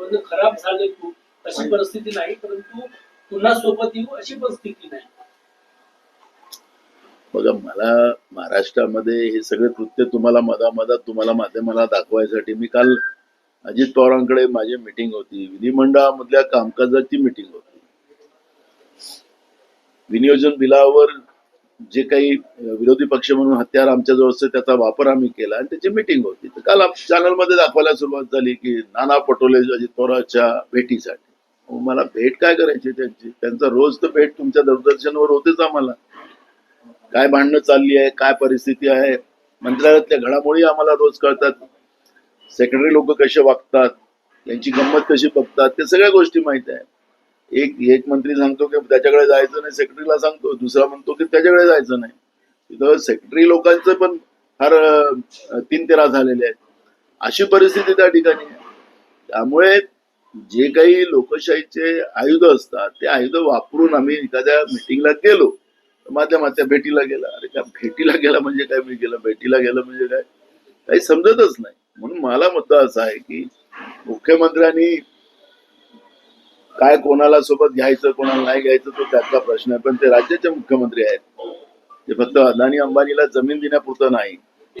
म्हणजे खराब झाले खूप अशी परिस्थिती नाही, परंतु पुन्हा सोबत येऊ अशी परिस्थिती नाही. बघा, मला महाराष्ट्रामध्ये हे सगळे कृत्य तुम्हाला मधामधात तुम्हाला माध्यमाला दाखवायसाठी मी काल अजित पवारांकडे माझी मीटिंग होती, विधिमंडळामधल्या कामकाजाची मीटिंग होती. विनियोजन बिलावर जे काही विरोधी पक्ष म्हणून हत्यार आमच्याजवळ असते त्याचा वापर आम्ही केला आणि त्याची मीटिंग होती. तर काल चॅनलमध्ये दाखवायला सुरुवात झाली की नाना पटोले अजित पवारांच्या भेटीसाठी. मला भेट काय करायची त्यांची? त्यांचा रोज तर भेट तुमच्या दूरदर्शनवर होतेच. आम्हाला काय भांडणं चालली आहे, काय परिस्थिती आहे, मंत्रालयातल्या घडामोडी आम्हाला रोज कळतात. सेक्रेटरी लोक कसे वागतात, त्यांची गंमत कशी बघतात, त्या सगळ्या गोष्टी माहित आहे. एक मंत्री सांगतो की त्याच्याकडे जायचं नाही, सेक्रेटरीला सांगतो, दुसरा म्हणतो की त्याच्याकडे जायचं नाही. तिथं सेक्रेटरी लोकांचं पण फार तीन तेरा झालेले आहेत. अशी परिस्थिती त्या ठिकाणी आहे. त्यामुळे जे काही लोकशाहीचे आयुध असतात ते आयुध वापरून आम्ही एखाद्या मिटिंगला गेलो, माध्यमाच्या भेटीला गेला. अरे त्या भेटीला गेला म्हणजे काय, मी गेलं भेटीला गेलं म्हणजे काय, काही समजतच नाही. म्हणून मला मुद्दा असा आहे की मुख्यमंत्र्यांनी काय कोणाला सोबत घ्यायचं कोणाला नाही घ्यायचं तो त्याचा प्रश्न आहे, पण ते राज्याचे मुख्यमंत्री आहेत. ते फक्त अदानी अंबानीला जमीन देण्यापुरतं नाही,